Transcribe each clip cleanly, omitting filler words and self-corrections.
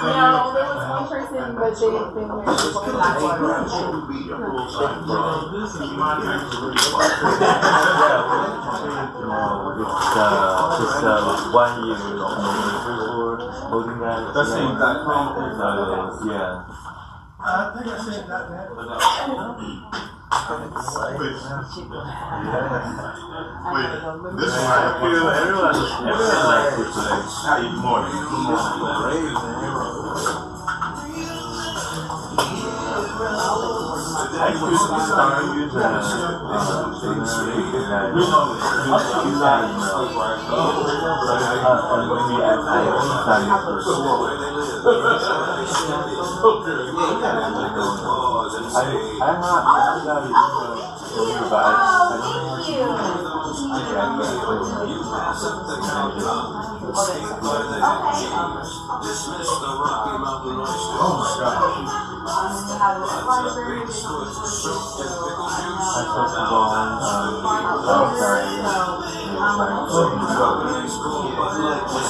No, there was one person, but they didn't been here. Just 1 year for holding that. That's yeah. I think I said that. Wait, this one right here, everyone likes to play. How you morning? I used to start using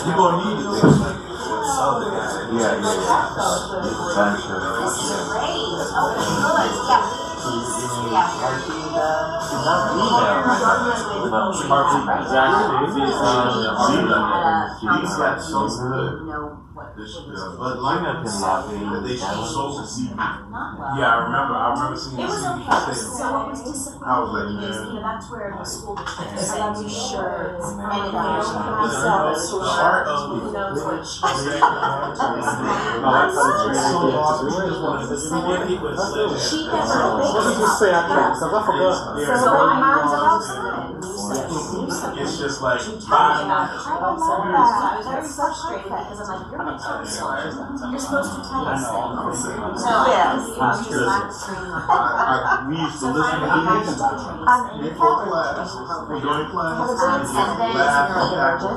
You're gonna need it. Yeah. But like they so deceiving. Yeah, I remember seeing it was the okay. So what was disappointing I was like, is, that's where the school district is I love you shirts. and if there's Part of who knows what she never What did you say? I can't, because I forgot. So my mom's about signs. it's just like I love that. Very frustrated because I'm like, you're my counselor. You're supposed to tell us things. So Yes. I'm just not screaming. we used to listen to these. Before class, during class, And then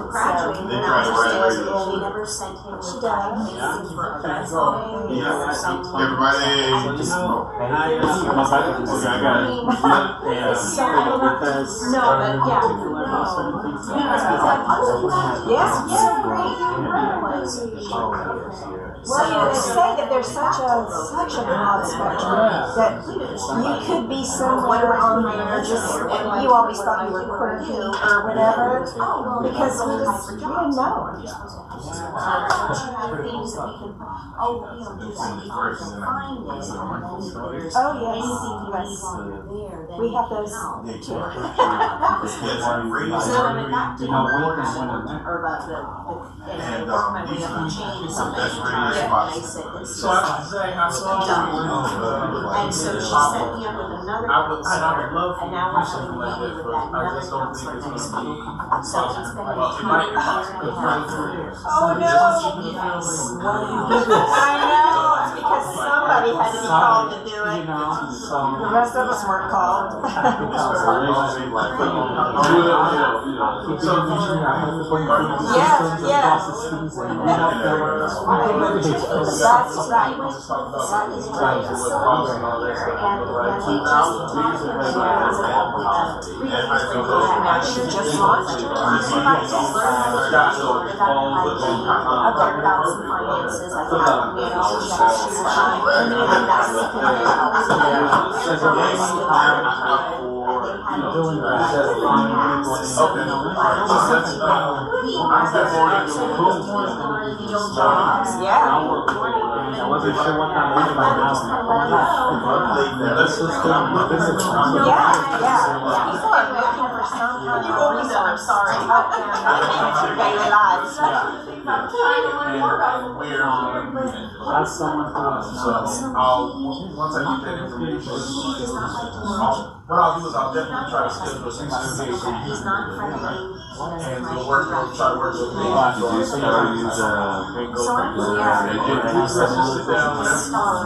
graduated. They try to write We radio. never sent him with things for a present. We Yeah. never sent him. Everybody just No, but yeah. Well, you they say that there's such a broad spectrum that you could be somewhere on there just, and you always thought you were quirky or whatever, because you didn't know. Things that we can, we don't do that. We can find it, and then if there's Oh, yes, anything you yes. leave on there, then We have those know. too. So I'm not doing or about and I worked my way up and changed something. And I said, this is and so she set me up with another counselor, and now we're having a meeting with that another counselor next week. So it's been a year and a half. Oh, no. Yes. I know, it's because somebody had to be called to do it. The rest of us weren't called. Yes. That's right. That is right. She just launched it. I've learned about some finances, like how we all I wasn't sure what time we were now. I'm sorry. Daily lives. That's someone who once I get that information, what I'll do is I'll definitely try to schedule some time. he's not friendly. And we'll try to work with me. Let's sit down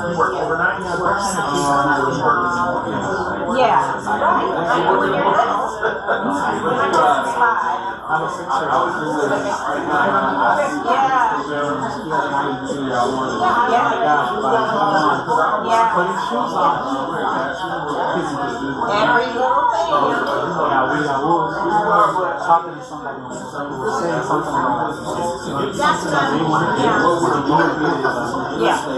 You work overnight? Yeah, right. When you're little. My daughter was 5. Every little thing. Talking to somebody, saying something like That's what I'm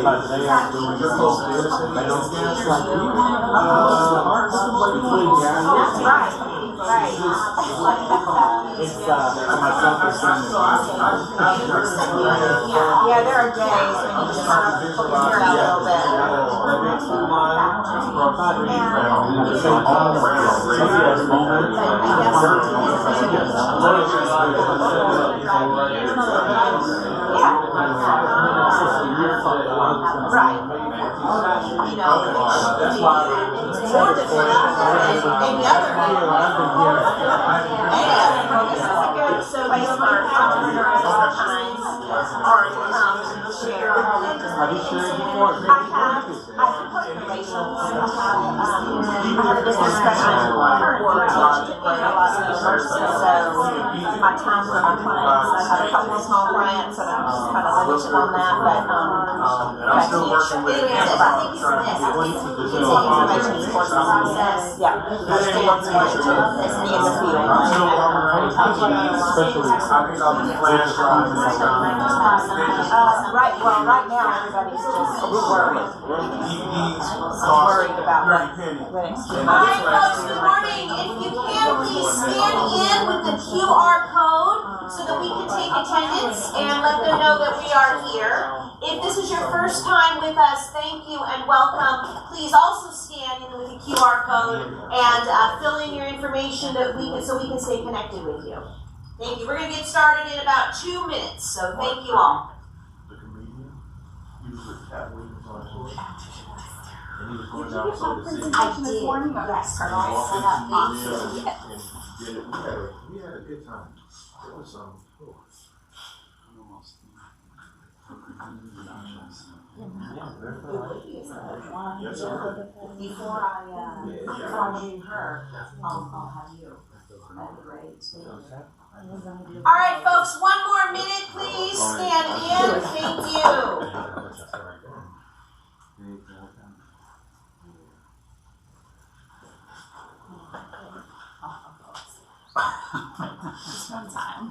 like they are doing Just close to the something. intersection. They don't care. It's like, between That's right. Right. it's for myself, it's Yeah, there are days when you just kind of pull your hair out a little bit. every 2 miles, and at the same time, sometimes moment, Right. You know, That's why. it's more difficult than the other day. And, well, this is a good place for entrepreneurs of all kinds or to share. Have you shared before? I have public relations. I have a business strategy for a lot of universities, so my time for my clients, I have a couple of small clients and I'm just kind of limited on that, but I'm still working with. Information courses. Yeah. In the field. I'm still walking around. Especially, I think I'll be flash driving and stuff. Right now, everybody's just worried. Worried about what it's doing. All right, folks, good morning. If you can, please scan in with the QR code so that we can take attendance and let them know that we are here. If this is your first time with us, thank you and welcome. Please also scan in with the QR code and fill in your information so we can stay connected with you. Thank you. We're going to get started in about 2 minutes, so thank you all. The comedian, he was with Cat Williams on his show. And he was going Did down you so get my the city. presentation this morning? Yes. And we had a good time. It was Yes, sir. Before I do her, I'll have you. That'd be great. All right, folks, one more minute, please. Scan in. Thank you. Just one time.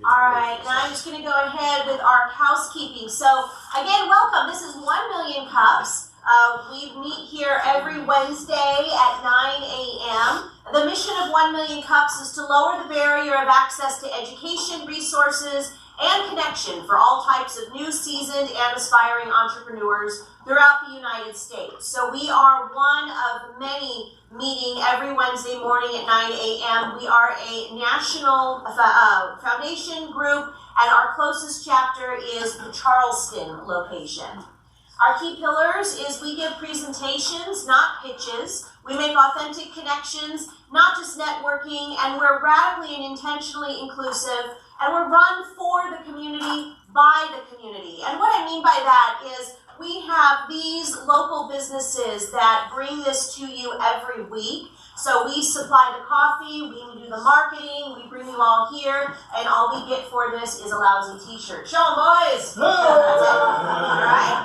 All right, now I'm just going to go ahead with our housekeeping. So, again, welcome. This is 1 Million Cups. We meet here every Wednesday at 9 a.m. The mission of 1 Million Cups is to lower the barrier of access to education, resources, and connection for all types of new, seasoned, and aspiring entrepreneurs throughout the United States. So we are one of many meeting every Wednesday morning at 9 a.m. We are a national foundation group, and our closest chapter is the Charleston location. Our key pillars is we give presentations, not pitches. We make authentic connections, not just networking, and we're radically and intentionally inclusive, and we're run for the community, by the community. And what I mean by that is we have these local businesses that bring this to you every week. So we supply the coffee, we do the marketing, we bring you all here, and all we get for this is a lousy t-shirt. Show 'em, boys! That's it. All right?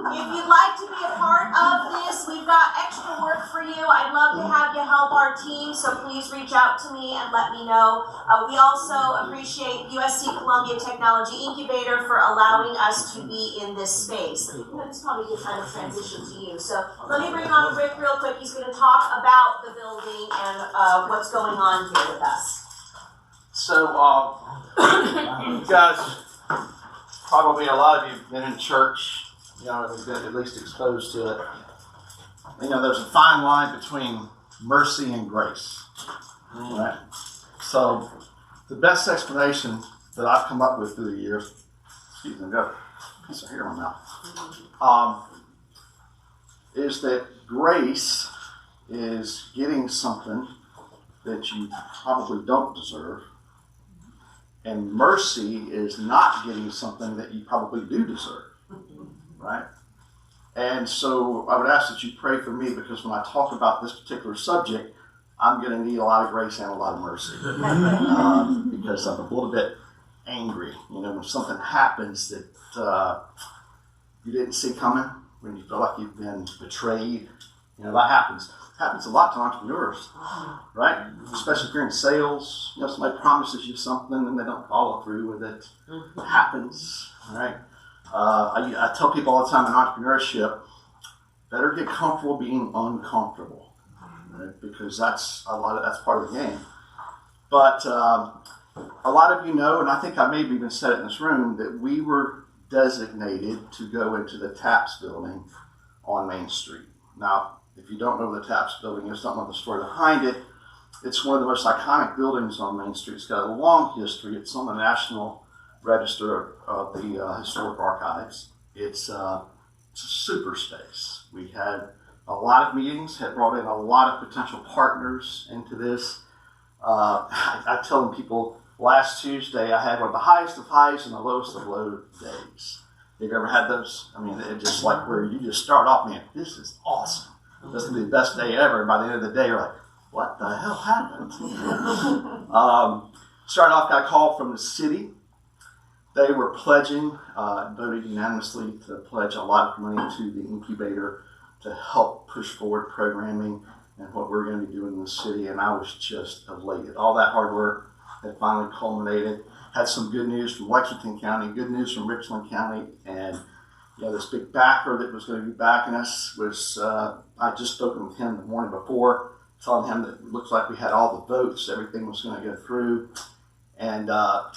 If you'd like to be a part of this, we've got extra work for you. I'd love to have you help our team, so please reach out to me and let me know. We also appreciate USC Columbia Technology Incubator for allowing us to be in this space. This is probably a good time to transition to you. So let me bring on Rick real quick. He's going to talk about the building and what's going on here with us. So, you guys, probably a lot of you have been in church, you know, have been at least exposed to it. You know, there's a fine line between mercy and grace, right? So, the best explanation that I've come up with through the years, excuse me, I've got a piece of hair in my mouth, is that grace is getting something that you probably don't deserve, and mercy is not getting something that you probably do deserve, right? And so I would ask that you pray for me, because when I talk about this particular subject, I'm going to need a lot of grace and a lot of mercy, because I'm a little bit angry. You know, when something happens that you didn't see coming, when you feel like you've been betrayed, you know, that happens. It happens a lot to entrepreneurs, right? Especially if you're in sales. You know, somebody promises you something and they don't follow through with it. It happens, right? I tell people all the time in entrepreneurship, better get comfortable being uncomfortable, right? Because that's part of the game. But a lot of you know, and I think I may have even said it in this room, that we were designated to go into the TAPS building on Main Street. Now, if you don't know what the TAPS building is, don't know the story behind it, it's one of the most iconic buildings on Main Street. It's got a long history. It's on the National Register of the Historic Archives. It's a super space. We had a lot of meetings, had brought in a lot of potential partners into this. I tell them people, last Tuesday I had one of the highest of highs and the lowest of low days. Have you ever had those? I mean, it's just like where you just start off, man, this is awesome. This is going to be the best day ever. And by the end of the day, you're like, what the hell happened? Started off, got a call from the city. They were pledging, voted unanimously to pledge a lot of money to the incubator to help push forward programming and what we're going to be doing in the city. And I was just elated. All that hard work had finally culminated. Had some good news from Lexington County, good news from Richland County, and you know, this big backer that was going to be backing us was, I just spoken with him the morning before, telling him that it looks like we had all the votes, everything was going to go through. And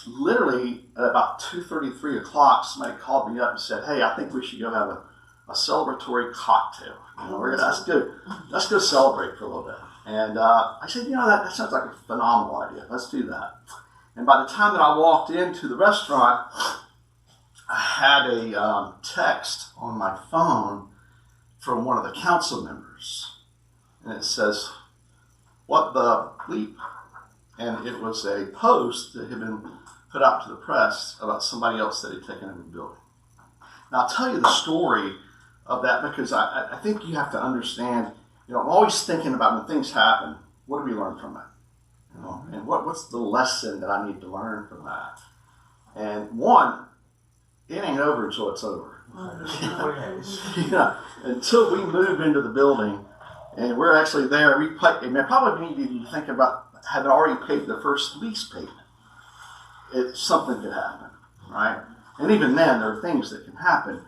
literally at about 2:30, 3 o'clock, somebody called me up and said, hey, I think we should go have a celebratory cocktail. You know, let's go celebrate for a little bit. And I said, you know, that sounds like a phenomenal idea. Let's do that. And by the time that I walked into the restaurant, I had a text on my phone from one of the council members. And it says, what the bleep? And it was a post that had been put out to the press about somebody else that had taken over the building. Now, I'll tell you the story of that because I think you have to understand, you know, I'm always thinking about when things happen, what do we learn from that? You know, and what's the lesson that I need to learn from that? And one, it ain't over until it's over. You know, until we move into the building and we're actually there, we probably need to think about having already paid the first lease payment. Something could happen, right? And even then, there are things that can happen.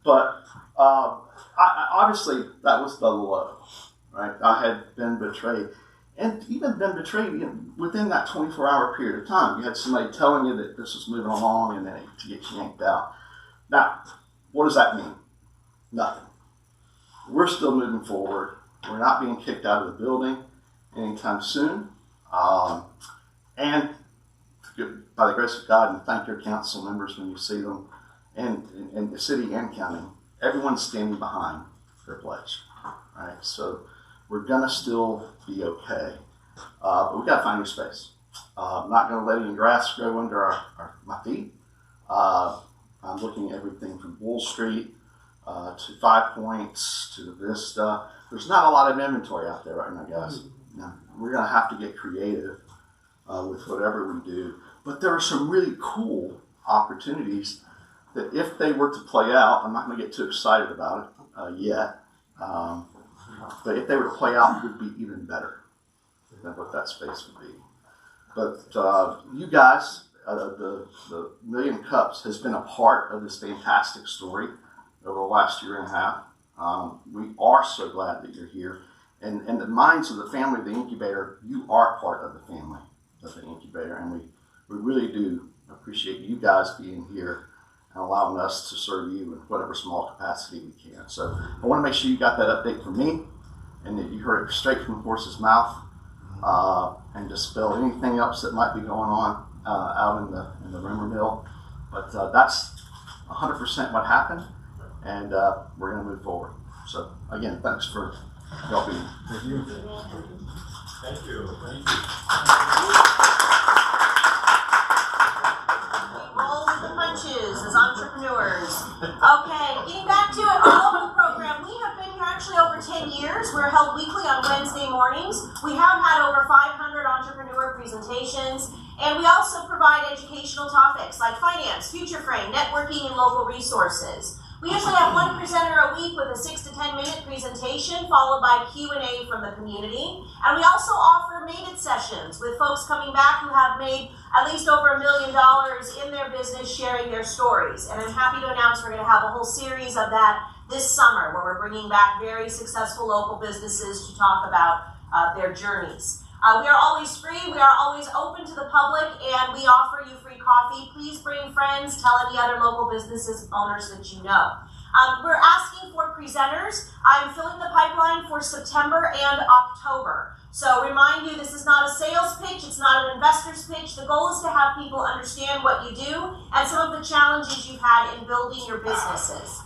But obviously, that was the low, right? I had been betrayed. And even been betrayed within that 24-hour period of time. You had somebody telling you that this was moving along and then to get yanked out. Now, what does that mean? Nothing. We're still moving forward. We're not being kicked out of the building anytime soon. And by the grace of God, and thank your council members when you see them, and the city and county, everyone's standing behind their pledge. Right? So we're gonna still be okay, but we gotta find new space. I'm not gonna let any grass grow under my feet. I'm looking at everything from Bull Street to 5 Points to the Vista. There's not a lot of inventory out there right now, guys. No, we're gonna have to get creative with whatever we do. But there are some really cool opportunities that if they were to play out, I'm not gonna get too excited about it yet. But if they were to play out, it would be even better than what that space would be. But you guys, the Million Cups has been a part of this fantastic story over the last year and a half. We are so glad that you're here. And in the minds of the family of the incubator, you are part of the family of the incubator. And we really do appreciate you guys being here and allowing us to serve you in whatever small capacity we can. So I want to make sure you got that update from me and that you heard it straight from the horse's mouth, and dispel anything else that might be going on out in the rumor mill. But that's 100% what happened, and we're going to move forward. So again, thanks for helping. Thank you. Thank you. Roll with the punches as entrepreneurs. Okay, getting back to it, our local program. We have been here actually over 10 years. We're held weekly on Wednesday mornings. We have had over 500 entrepreneur presentations, and we also also provide educational topics like finance, future frame, networking, and local resources. We usually have one presenter a week with a 6 to 10 minute presentation followed by Q&A from the community. And we also offer mated sessions with folks coming back who have made at least over $1 million in their business sharing their stories. And I'm happy to announce we're going to have a whole series of that this summer where we're bringing back very successful local businesses to talk about their journeys. We are always free, we are always open to the public, and we offer you free coffee. Please bring friends, tell any other local businesses owners that you know. We're asking for presenters. I'm filling the pipeline for September and October. So remind you, this is not a sales pitch, it's not an investor's pitch. The goal is to have people understand what you do and some of the challenges you've had in building your businesses.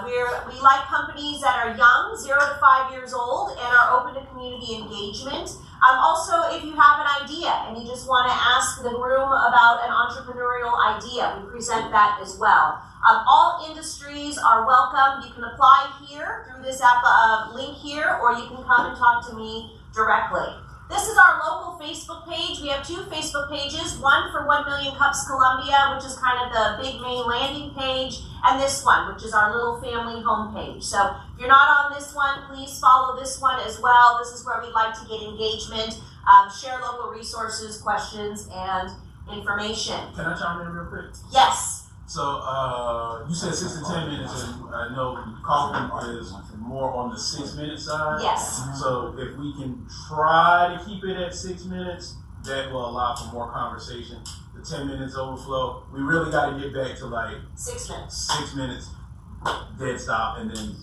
We like companies that are young, 0 to 5 years old, and are open to community engagement. Also, if you have an idea and you just want to ask the room about an entrepreneurial idea, we present that as well. All industries are welcome. You can apply here through this link here, or you can come and talk to me directly. This is our local Facebook page. We have 2 Facebook pages, one for 1 Million Cups Columbia, which is kind of the big main landing page, and this one, which is our little family homepage. So if you're not on this one, please follow this one as well. This is where we'd like to get engagement, share local resources, questions, and information. Can I chime in real quick? Yes. So you said 6 to 10 minutes, and I know coffee is more on the 6 minute side. Yes. So if we can try to keep it at 6 minutes, that will allow for more conversation. The 10 minutes overflow, we really got to get back to like 6 minutes. 6 minutes, dead stop, and then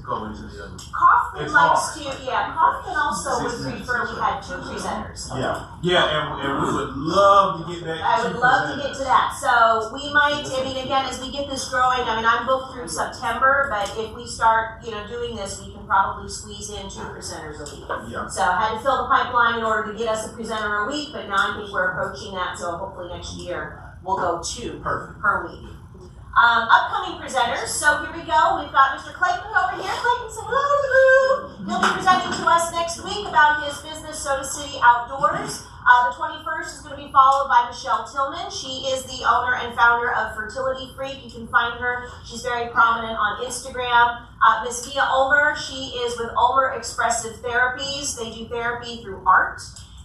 go into the other. Kaufman It's likes hard. to, Kaufman also 6 would minutes prefer is we had 2 presenters. Yeah, and we would love to get back I to would love to get to that. So we might, again, as we get this growing, I'm booked through September, but if we start, doing this, we can probably squeeze in 2 presenters a week. Yeah. So I had to fill the pipeline in order to get us a presenter a week, but now I think we're approaching that, so hopefully next year we'll go 2 Perfect. per week. Upcoming presenters, so here we go. We've got Mr. Clayton over here. Clayton, say hello to the group. He'll be presenting to us next week about his business, Soda City Outdoors. The 21st is going to be followed by Michelle Tillman. She is the owner and founder of Fertility Freak. You can find her. She's very prominent on Instagram. Miss Mia Ulmer, she is with Ulmer Expressive Therapies. They do therapy through art.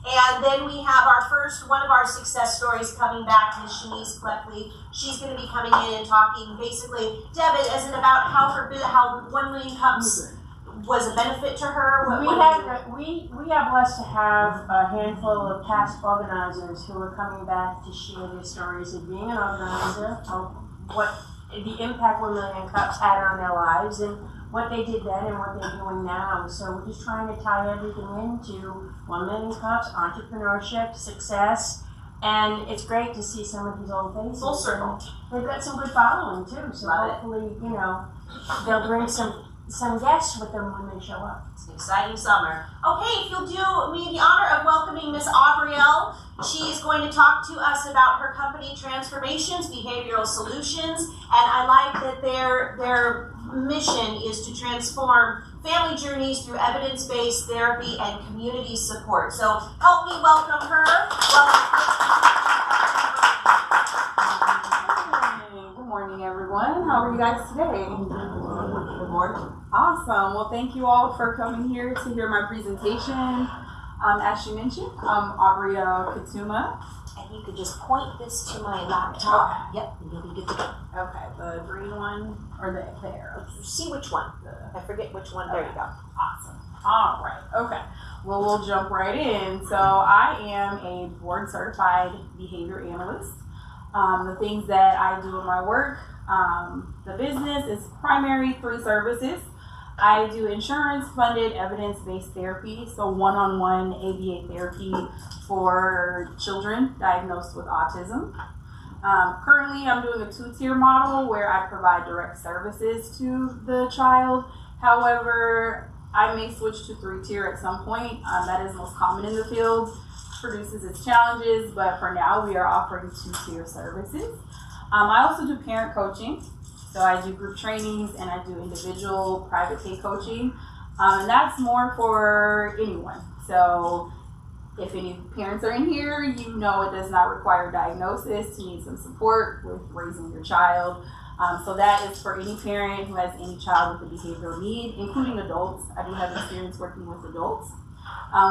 And then we have one of our success stories coming back, Ms. Shanice Cleckley. She's going to be coming in and talking basically, Deb, is it about how 1 Million Cups was a benefit to her? We are blessed to have a handful of past organizers who are coming back to share their stories of being an organizer, of what the impact 1 Million Cups had on their lives, and what they did then and what they're doing now. So we're just trying to tie everything into 1 Million Cups, entrepreneurship, success, and it's great to see some of these old faces. Full circle. They've got some good following too, so hopefully, they'll bring some guests with them when they show up. It's an exciting summer. Okay, if you'll do me the honor of welcoming Miss Aubrielle. She is going to talk to us about her company Transformations Behavioral Solutions, and I like that their mission is to transform family journeys through evidence-based therapy and community support. So help me welcome her. Good morning, everyone. How are you guys today? Good morning. Awesome. Well, thank you all for coming here to hear my presentation. As she mentioned, I'm Aubrielle Kituuma. And you could just point this to my laptop. Okay. Yep, and you'll be good to go. Okay, the green one or the arrows? See which one. I forget which one. There you go. Awesome. All right. Okay. Well, we'll jump right in. So I am a board certified behavior analyst. The things that I do in my work, the business is primary 3 services. I do insurance-funded evidence-based therapy, so one-on-one ABA therapy for children diagnosed with autism. Currently, I'm doing a 2-tier model where I provide direct services to the child. However, I may switch to 3-tier at some point. That is most common in the field. Produces its challenges, but for now, we are offering 2-tier services. I also do parent coaching. So I do group trainings and I do individual private pay coaching. And that's more for anyone. So if any parents are in here, you know it does not require diagnosis to need some support with raising your child. So that is for any parent who has any child with a behavioral need, including adults. I do have experience working with adults.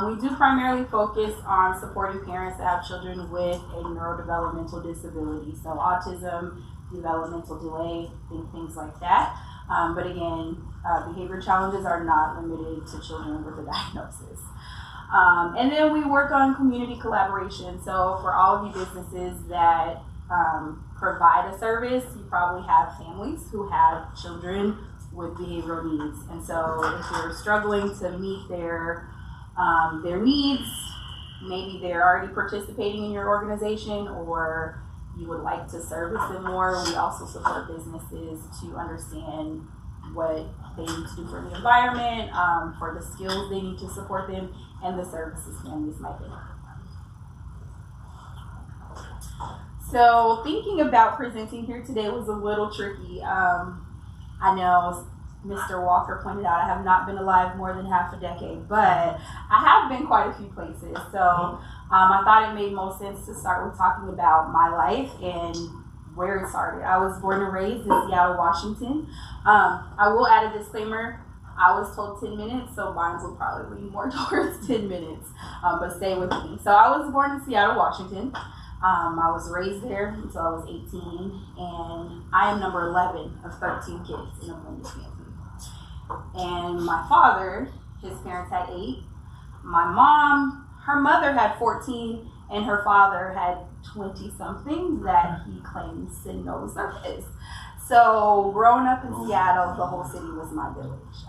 We do primarily focus on supporting parents that have children with a neurodevelopmental disability, so autism, developmental delay, things like that. But again, behavior challenges are not limited to children with a diagnosis. And then we work on community collaboration. So for all of you businesses that provide a service, you probably have families who have children with behavioral needs. And so if you're struggling to meet their needs, maybe they're already participating in your organization, or you would like to service them more, we also support businesses to understand what they need to do for the environment, for the skills they need to support them, and the services families might need. So thinking about presenting here today was a little tricky. I know Mr. Walker pointed out I have not been alive more than half a decade, but I have been quite a few places. So I thought it made most sense to start with talking about my life and where it started. I was born and raised in Seattle, Washington. I will add a disclaimer. I was told 10 minutes, so mine will probably lean more towards 10 minutes, but stay with me. So I was born in Seattle, Washington. I was raised there until I was 18, and I am number 11 of 13 kids in a blended family. And my father, his parents had 8. My mom, her mother had 14, and her father had 20-something that he claims and knows are his. So growing up in Seattle, the whole city was my village.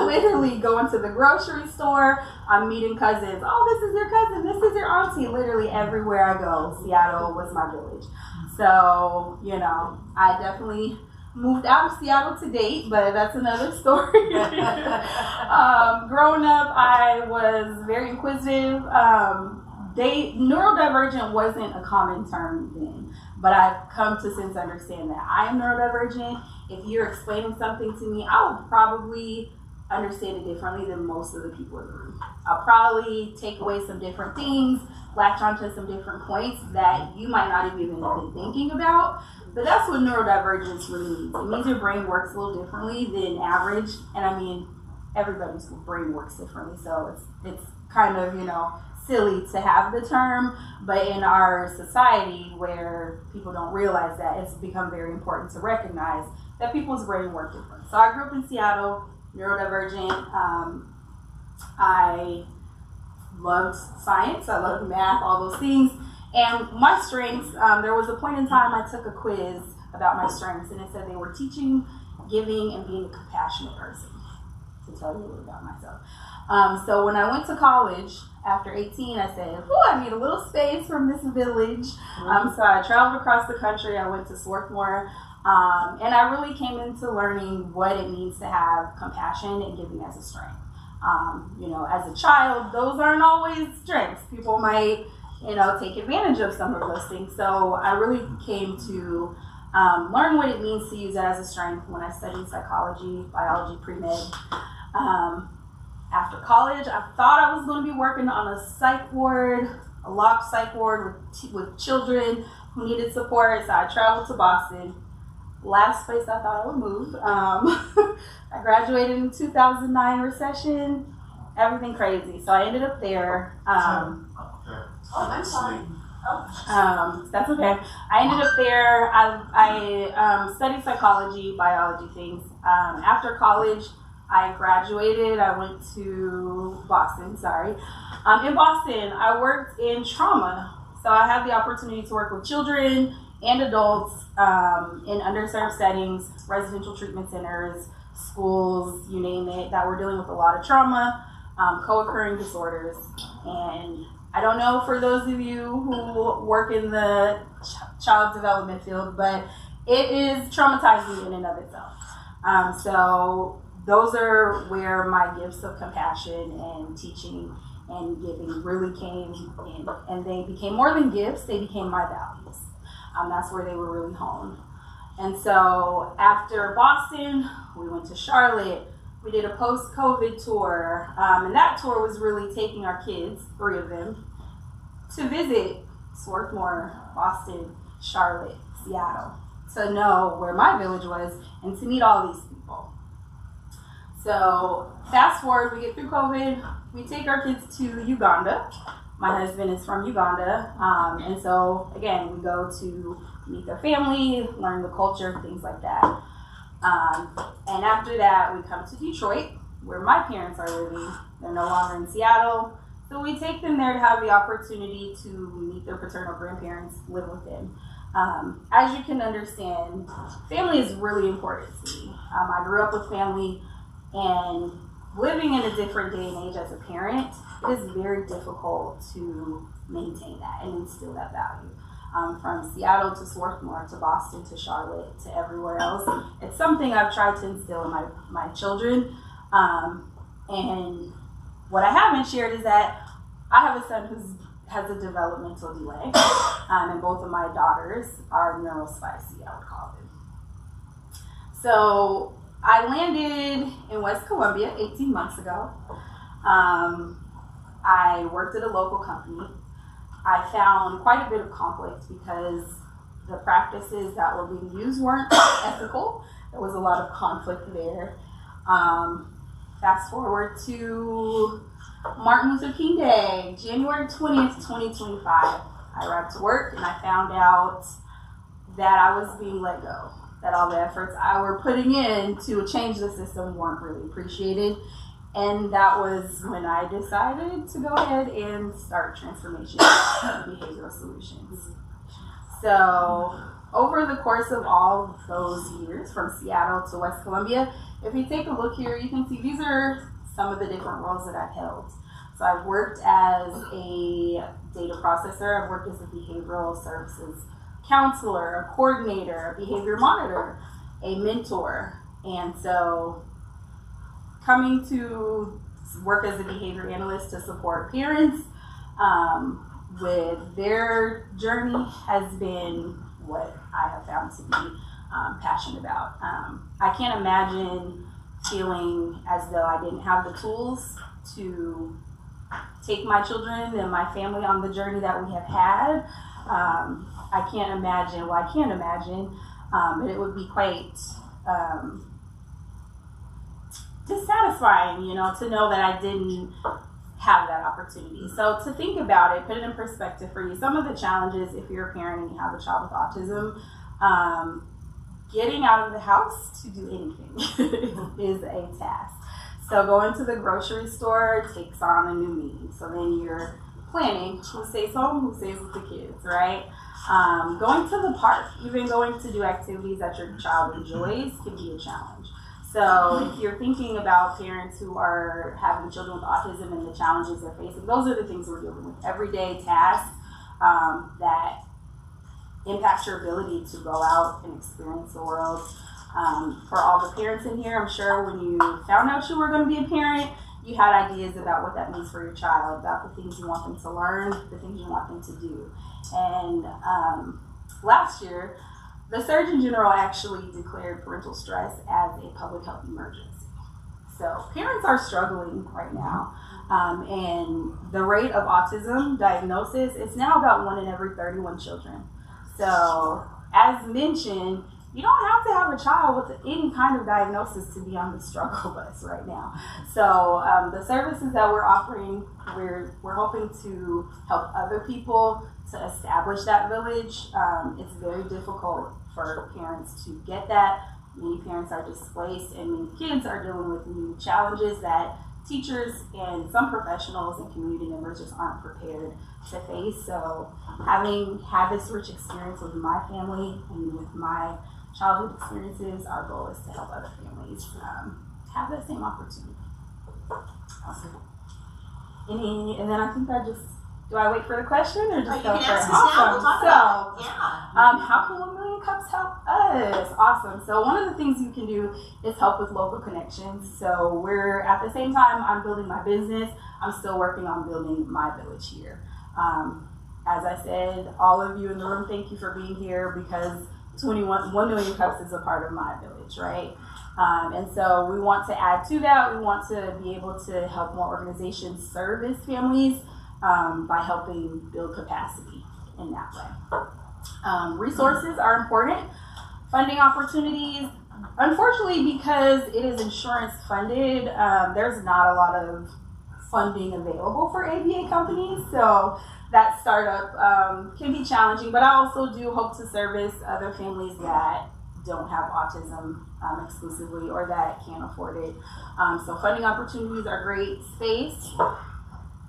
Literally going to the grocery store, I'm meeting cousins. Oh, this is your cousin, this is your auntie. Literally everywhere I go, Seattle was my village. So, you know, I definitely moved out of Seattle to date, but that's another story. Growing up, I was very inquisitive. Neurodivergent wasn't a common term then, but I've come to since understand that I am neurodivergent. If you're explaining something to me, I would probably understand it differently than most of the people in the room. I'll probably take away some different things, latch onto some different points that you might not have even been thinking about. But that's what neurodivergence really means. It means your brain works a little differently than average. And I mean, everybody's brain works differently. So it's kind of, you know, silly to have the term. But in our society where people don't realize that, it's become very important to recognize that people's brain work different. So I grew up in Seattle, neurodivergent. I loved science. I loved math, all those things. And my strengths, there was a point in time I took a quiz about my strengths, and it said they were teaching, giving, and being a compassionate person, to tell you a little about myself. So when I went to college, after 18, I said, I need a little space from this village. So I traveled across the country. I went to Swarthmore, and I really came into learning what it means to have compassion and giving as a strength. You know, as a child, those aren't always strengths. People might, you know, take advantage of some of those things. So I really came to learn what it means to use that as a strength when I studied psychology, biology, pre-med. After college, I thought I was going to be working on a psych ward, a locked psych ward with children who needed support. So I traveled to Boston. Last place I thought I would move. I graduated in 2009 recession, everything crazy. So I ended up there. I'm sorry. That's okay. I ended up there. I studied psychology, biology things. After college, I graduated. I went to Boston, in Boston, I worked in trauma. So I had the opportunity to work with children and adults in underserved settings, residential treatment centers, schools, you name it, that were dealing with a lot of trauma, co-occurring disorders. And I don't know for those of you who work in the child development field, but it is traumatizing in and of itself. So those are where my gifts of compassion and teaching and giving really came in. And they became more than gifts, they became my values. That's where they were really honed. And so after Boston, we went to Charlotte, we did a post-COVID tour, and that tour was really taking our kids, 3 of them, to visit Swarthmore, Boston, Charlotte, Seattle, to know where my village was and to meet all these people. So fast forward, we get through COVID, we take our kids to Uganda. My husband is from Uganda, and so again, we go to meet their family, learn the culture, things like that. And after that, we come to Detroit, where my parents are living. They're no longer in Seattle, so we take them there to have the opportunity to meet their paternal grandparents, live with them. As you can understand, family is really important to me. I grew up with family, and living in a different day and age as a parent, it is very difficult to maintain that and instill that value. From Seattle to Swarthmore to Boston to Charlotte to everywhere else, it's something I've tried to instill in my children. And what I haven't shared is that I have a son who has a developmental delay, and both of my daughters are neurospicy, I would call them. So I landed in West Columbia 18 months ago. I worked at a local company. I found quite a bit of conflict because the practices that were being used weren't ethical. There was a lot of conflict there. Fast forward to Martin Luther King Day, January 20th, 2025. I arrived to work and I found out that I was being let go, that all the efforts I were putting in to change the system weren't really appreciated. And that was when I decided to go ahead and start Transformation Behavioral Solutions. So over the course of all those years, from Seattle to West Columbia, if you take a look here, you can see these are some of the different roles that I've held. So I've worked as a data processor, I've worked as a behavioral services counselor, a coordinator, a behavior monitor, a mentor. And so coming to work as a behavior analyst to support parents with their journey has been what I have found to be passionate about. I can't imagine feeling as though I didn't have the tools to take my children and my family on the journey that we have had. I can't imagine, but it would be quite dissatisfying, to know that I didn't have that opportunity. So to think about it, put it in perspective for you, some of the challenges if you're a parent and you have a child with autism, getting out of the house to do anything is a task. So going to the grocery store takes on a new meaning. So then you're planning who stays home, who stays with the kids, right? Going to the park, even going to do activities that your child enjoys can be a challenge. So if you're thinking about parents who are having children with autism and the challenges they're facing, those are the things we're dealing with. Everyday tasks that impact your ability to go out and experience the world. For all the parents in here, I'm sure when you found out you were going to be a parent, you had ideas about what that means for your child, about the things you want them to learn, the things you want them to do. And last year, the Surgeon General actually declared parental stress as a public health emergency. So parents are struggling right now. And the rate of autism diagnosis is now about 1 in every 31 children. So as mentioned, you don't have to have a child with any kind of diagnosis to be on the struggle bus right now. So the services that we're offering, we're hoping to help other people to establish that village. It's very difficult for parents to get that. Many parents are displaced and many kids are dealing with new challenges that teachers and some professionals and community members just aren't prepared to face. So having had this rich experience with my family and with my childhood experiences, our goal is to help other families have that same opportunity. Awesome. And then I think do I wait for the question or just go for it? Now. We'll talk about it. How can 1 Million Cups help us? Awesome. So one of the things you can do is help with local connections. So we're at the same time I'm building my business, I'm still working on building my village here. As I said, all of you in the room, thank you for being here because 1 Million Cups is a part of my village, right? And so we want to add to that. We want to be able to help more organizations service families by helping build capacity in that way. Resources are important. Funding opportunities, unfortunately, because it is insurance funded, there's not a lot of funding available for ABA companies. So that startup can be challenging, but I also do hope to service other families that don't have autism exclusively or that can't afford it. So funding opportunities are great space.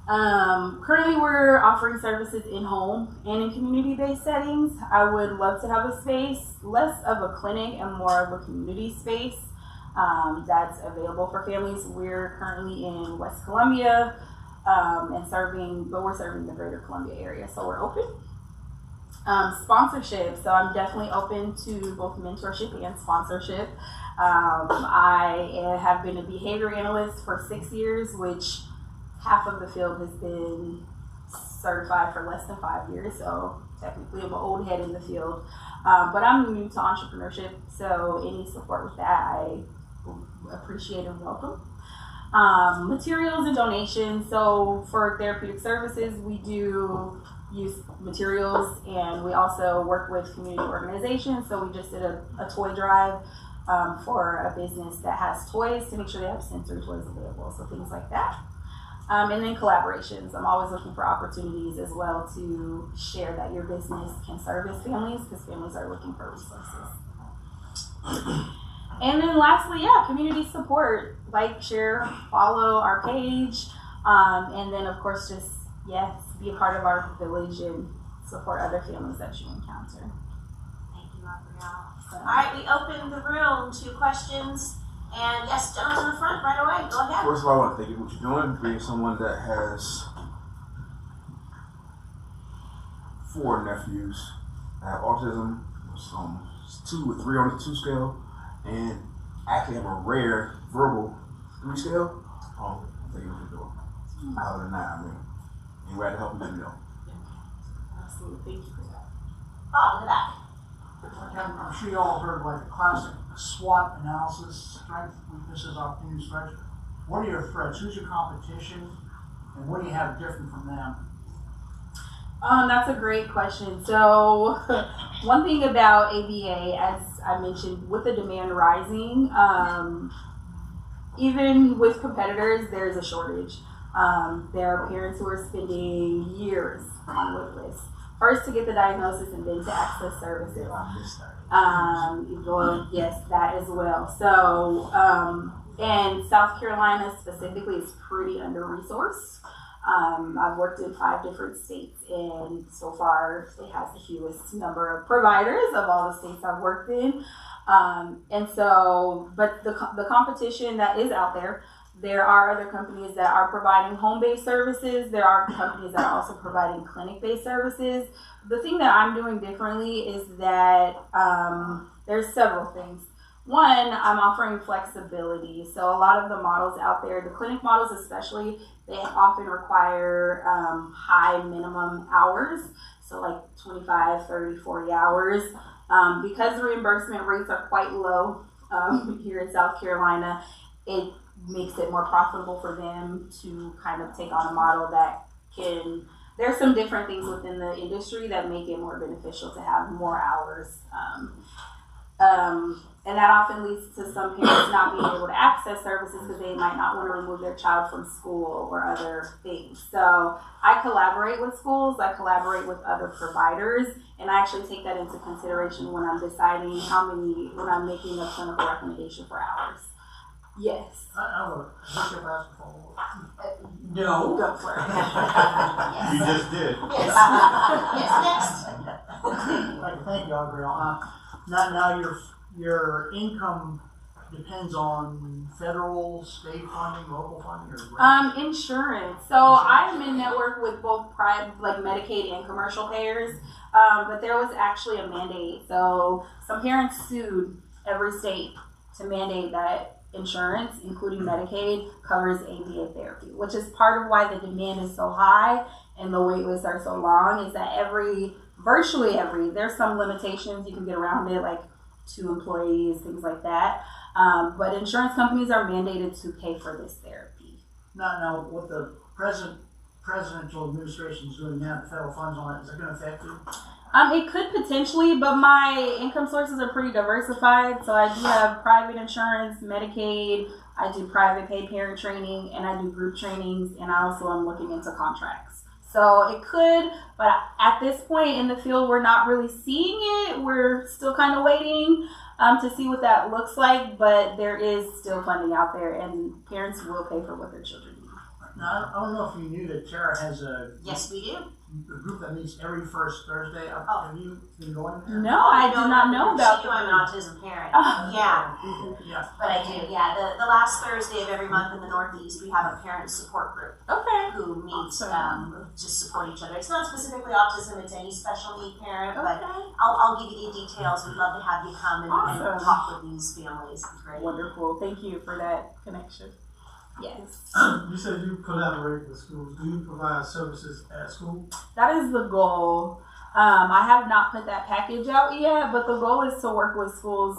Currently we're offering services in home and in community-based settings. I would love to have a space, less of a clinic and more of a community space that's available for families. We're currently in West Columbia and we're serving the greater Columbia area, so we're open. Sponsorship, so I'm definitely open to both mentorship and sponsorship. I have been a behavior analyst for 6 years, which half of the field has been certified for less than 5 years, so technically I'm an old head in the field. But I'm new to entrepreneurship, so any support with that I appreciate and welcome. Materials and donations, so for therapeutic services we do use materials, and we also work with community organizations. So we just did a toy drive for a business that has toys to make sure they have sensory toys available, so things like that. And then collaborations. I'm always looking for opportunities as well to share that your business can service families, because families are looking for resources. And then lastly, community support. Like, share, follow our page, and then of course just, be a part of our village and support other families that you encounter. Thank you, Aubrielle. All right, we open the room to questions. And yes, gentlemen in the front, right away. Go ahead. First of all, I want to thank you for what you're doing, being someone that has 4 nephews that have autism, some 2 or 3 on the 2 scale, and actually have a rare verbal 3 scale. Thank you for what you're doing. Other than that, I mean, anywhere to help, let me know. Absolutely, thank you for that. Oh, look at that. I'm sure you all heard like the classic SWOT analysis, strengths, weaknesses, opportunities, threats. What are your threats? Who's your competition? And what do you have different from them? That's a great question. So one thing about ABA, as I mentioned, with the demand rising, even with competitors, there's a shortage. There are parents who are spending years on wait lists. First to get the diagnosis and then to access services. Well, yes, that as well. So, and South Carolina specifically is pretty under-resourced. I've worked in 5 different states, and so far it has the fewest number of providers of all the states I've worked in. And so, but the competition that is out there are other companies that are providing home-based services. There are companies that are also providing clinic-based services. The thing that I'm doing differently is that there's several things. One, I'm offering flexibility. So a lot of the models out there, the clinic models especially, they often require high minimum hours. So like 25, 30, 40 hours. Because the reimbursement rates are quite low here in South Carolina, it makes it more profitable for them to kind of take on a model that can, there's some different things within the industry that make it more beneficial to have more hours. And that often leads to some parents not being able to access services because they might not want to remove their child from school or other things. So I collaborate with schools, I collaborate with other providers, and I actually take that into consideration when I'm deciding when I'm making a clinical recommendation for hours. Yes. I have a basketball. No. Go for it. You just did. Yes. Yes, next. Thank you, Aubrielle. Now your income depends on federal, state funding, local funding, or insurance. So I'm in network with both private, like Medicaid and commercial payers. But there was actually a mandate. So some parents sued every state to mandate that insurance, including Medicaid, covers ABA therapy, which is part of why the demand is so high and the wait lists are so long, is that virtually every, there's some limitations you can get around it, like 2 employees, things like that. But insurance companies are mandated to pay for this therapy. Now, what the presidential administration is doing now, the federal funds on it, is it going to affect you? It could potentially, but my income sources are pretty diversified. So I do have private insurance, Medicaid, I do private paid parent training, and I do group trainings, and I also am looking into contracts. So it could, but at this point in the field, we're not really seeing it. We're still kind of waiting to see what that looks like, but there is still funding out there, and parents will pay for what their children need. Now, I don't know if you knew that Tara has a Yes, we do. group that meets every first Thursday. Oh. Have you been going there? No, I do not know about you. I'm an autism parent. Oh. Yeah, Yeah. but I do. Yeah, the last Thursday of every month in the Northeast, we have a parent support group Okay. who meets to support each other. It's not specifically autism; it's any special need parent. But Okay. I'll give you the details. We'd love to have you come and Awesome. talk with these families. It's great. Wonderful. Thank you for that connection. Yes. You said you collaborate with schools. Do you provide services at school? That is the goal. I have not put that package out yet, but the goal is to work with schools.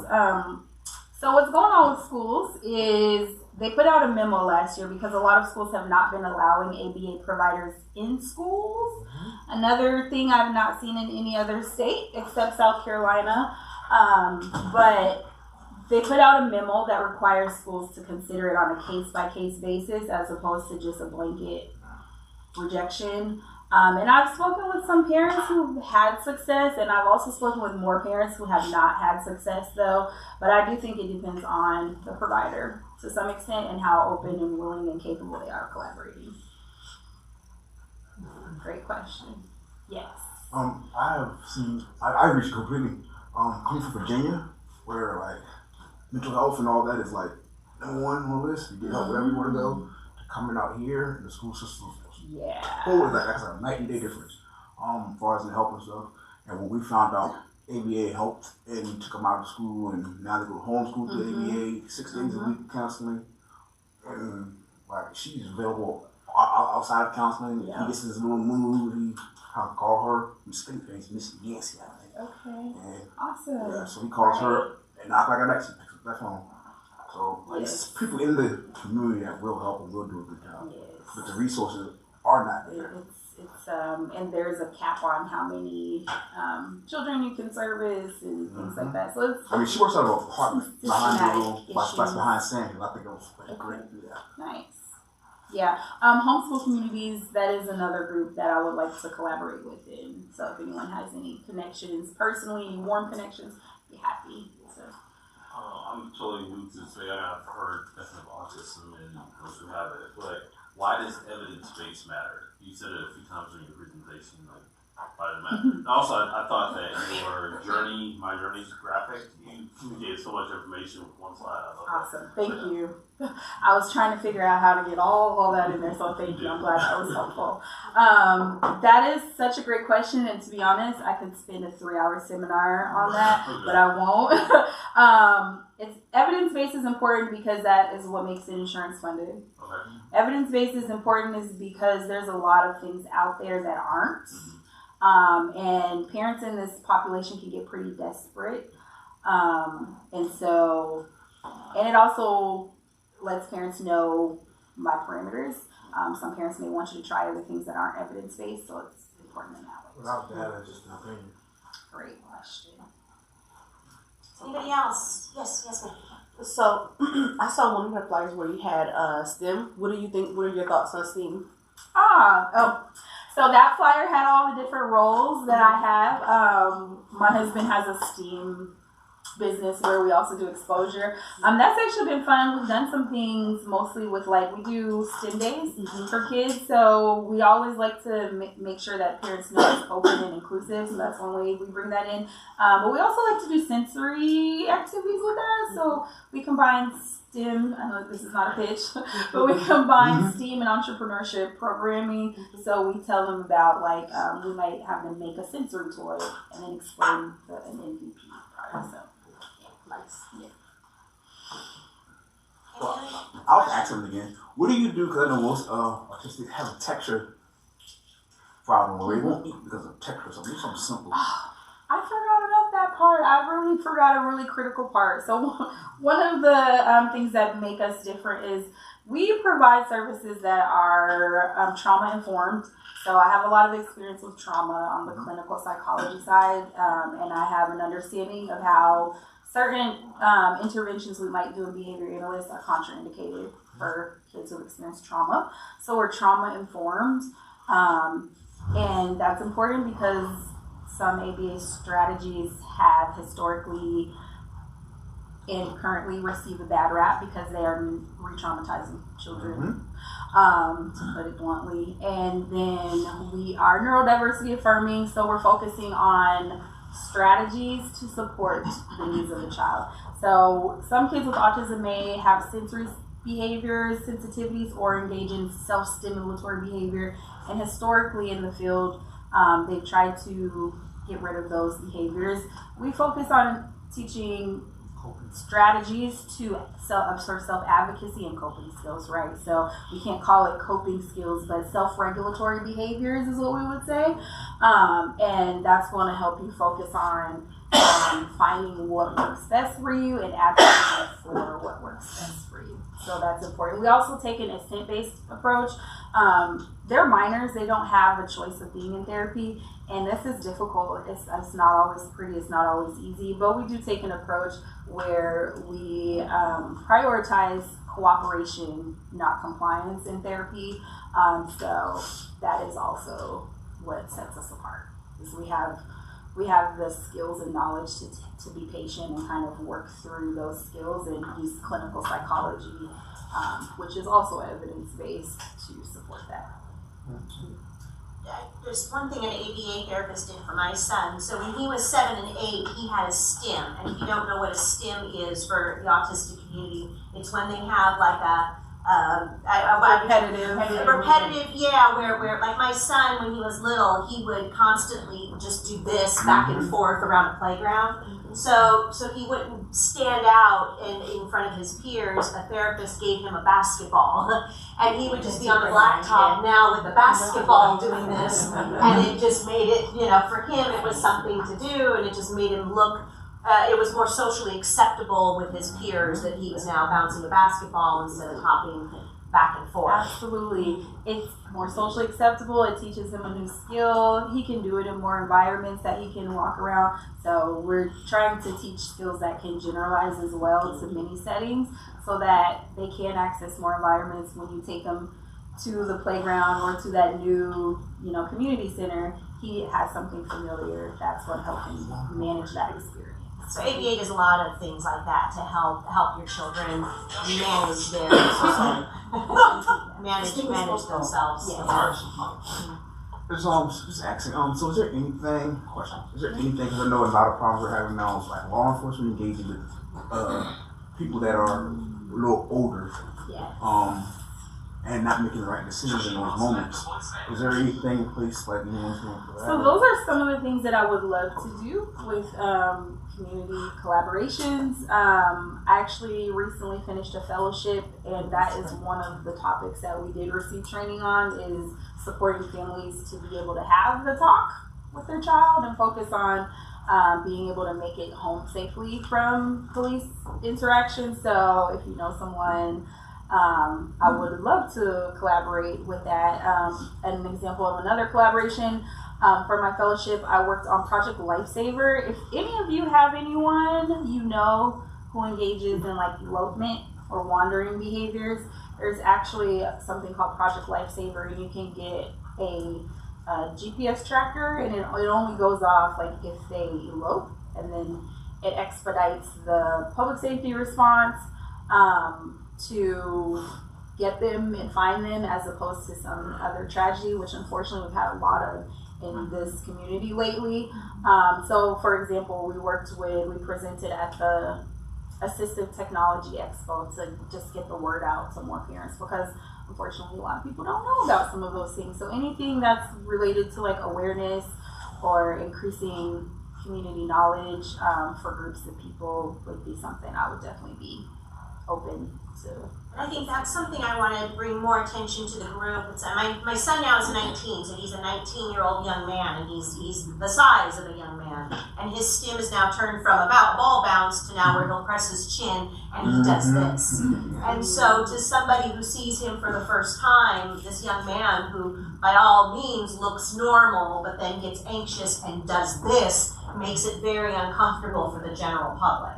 So what's going on with schools is they put out a memo last year because a lot of schools have not been allowing ABA providers in schools. Another thing I've not seen in any other state except South Carolina. But they put out a memo that requires schools to consider it on a case-by-case basis as opposed to just a blanket rejection. And I've spoken with some parents who had success, and I've also spoken with more parents who have not had success, though. But I do think it depends on the provider to some extent and how open and willing and capable they are collaborating. Great question. Yes. I have seen, I reached completely, coming from Virginia, where like mental health and all that is like number one on the list. You get help wherever you want to go. Coming out here, the school system, that's a night and day difference. As far as the help and stuff. And when we found out ABA helped and took them out of school, and now they go homeschool through ABA 6 days a week counseling, and like she's available outside of counseling. He gets in his little mood. He kind of call her Miss Nancy, I think. Okay. And, awesome. Yeah, so he calls her and knock like a night. She picks up that phone. So like, it's people in the community that will help and will do a good job. Yes. But the resources are not there. It's and there's a cap on how many children you can service and things like that. So it's, I mean, she works out of an apartment behind the little, issues. behind Sandy. I think it was great to do that. Nice. Yeah. Homeschool communities, that is another group that I would like to collaborate with in. So if anyone has any connections, personally, any warm connections, be happy to. I'm totally new to this. I've heard definitely of autism and those who have it, but why does evidence-based matter? You said it a few times in your presentation, like, why does it matter? Also, I thought that your journey, my journey's graphic, you communicated so much information with one slide. I love Awesome. Thank you. I was trying to figure out how to get all that in there, so thank you. I'm glad that was helpful. That is such a great question, and to be honest, I could spend a 3-hour seminar on that, but I won't. It's evidence-based is important because that is what makes it insurance funded. Okay. Evidence-based is important is because there's a lot of things out there that aren't. And parents in this population can get pretty desperate. And it also lets parents know my parameters. Some parents may want you to try other things that aren't evidence-based, so it's important in that way. Without data, it's just an opinion. Great question. Anybody else? Yes, ma'am. So I saw one of your flyers where you had STEM. What do you think? What are your thoughts on STEM? So that flyer had all the different roles that I have. My husband has a STEAM business where we also do exposure. That's actually been fun. We've done some things mostly with we do STEM days for kids. So we always like to make sure that parents know it's open and inclusive. So that's one way we bring that in. But we also like to do sensory activities with that. So we combine STEM, I know this is not a pitch, but we combine STEAM and entrepreneurship programming. So we tell them about we might have them make a sensory toy and then explain an MVP product. So nice. Yeah. Well, I'll ask them again. What do you do? Because I know most autistic have a texture problem where they won't eat because of texture. So do something simple. I forgot about that part. I really forgot a really critical part. So one of the things that make us different is we provide services that are trauma informed. So I have a lot of experience with trauma on the clinical psychology side, and I have an understanding of how certain interventions we might do in behavior analysts are contraindicated for kids who experience trauma. So we're trauma informed, and that's important because some ABA strategies have historically and currently receive a bad rap because they are re-traumatizing children, to put it bluntly. And then we are neurodiversity affirming, so we're focusing on strategies to support the needs of the child. So some kids with autism may have sensory behaviors, sensitivities, or engage in self-stimulatory behavior. And historically in the field, they've tried to get rid of those behaviors. We focus on teaching strategies to self-advocacy and coping skills, right? So we can't call it coping skills, but self-regulatory behaviors is what we would say. And that's going to help you focus on finding what works best for you and advocating for what works best for you. So that's important. We also take an assent-based approach. They're minors, they don't have a choice of being in therapy, and this is difficult. It's not always pretty, it's not always easy, but we do take an approach where we prioritize cooperation, not compliance in therapy. So that is also what sets us apart, is we have the skills and knowledge to be patient and kind of work through those skills and use clinical psychology, which is also evidence-based, to support that. There's one thing an ABA therapist did for my son. So when he was 7 and 8, he had a stim. And if you don't know what a stim is for the autistic community, it's when they have like a repetitive, yeah, where like my son, when he was little, he would constantly just do this back and forth around a playground. So he wouldn't stand out in front of his peers. A therapist gave him a basketball, and he would just be on the blacktop now with a basketball doing this, and it just made it, for him it was something to do, and it just made him look. It was more socially acceptable with his peers that he was now bouncing a basketball instead of hopping back and forth. Absolutely. It's more socially acceptable. It teaches him a new skill. He can do it in more environments that he can walk around. So we're trying to teach skills that can generalize as well to many settings so that they can access more environments. When you take them to the playground or to that new, community center, he has something familiar that's going to help him manage that experience. So ABA does a lot of things like that to help your children manage their manage themselves. Yeah. Just asking. So is there anything? Because I know a lot of problems we're having now is like law enforcement engaging with people that are a little older. Yeah. And not making the right decisions in those moments. Is there anything in place like anyone's doing for that? So those are some of the things that I would love to do with community collaborations. I actually recently finished a fellowship, and that is one of the topics that we did receive training on, is supporting families to be able to have the talk with their child and focus on being able to make it home safely from police interaction. So if you know someone, I would love to collaborate with that. An example of another collaboration, for my fellowship, I worked on Project Lifesaver. If any of you have anyone who engages in like elopement or wandering behaviors, there's actually something called Project Lifesaver, and you can get a GPS tracker, and it only goes off like if they elope, and then it expedites the public safety response to get them and find them, as opposed to some other tragedy, which unfortunately we've had a lot of in this community lately. So for example, we presented at the Assistive Technology Expo to just get the word out to more parents, because unfortunately a lot of people don't know about some of those things. So anything that's related to like awareness or increasing community knowledge for groups of people would be something I would definitely be open to. I think that's something I want to bring more attention to the group. It's, my son now is 19, so he's a 19-year-old young man, and he's the size of a young man. And his stim is now turned from about ball bounce to now where he'll press his chin and he does this. And so to somebody who sees him for the first time, this young man who by all means looks normal but then gets anxious and does this, makes it very uncomfortable for the general public.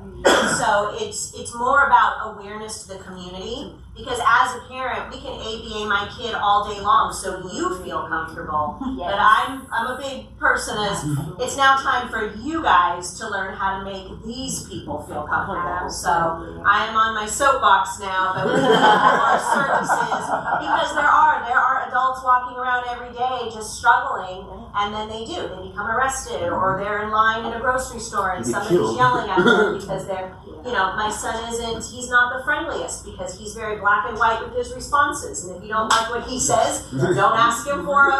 So it's more about awareness to the community, because as a parent, we can ABA my kid all day long so you feel comfortable. Yes. But I'm a big person as it's now time for you guys to learn how to make these people feel comfortable. So I am on my soapbox now, but we need more services, because there are adults walking around every day just struggling, and then they become arrested, or they're in line in a grocery store and somebody's yelling at them because they're, my son he's not the friendliest because he's very black and white with his responses, and if you don't like what he says, don't ask him for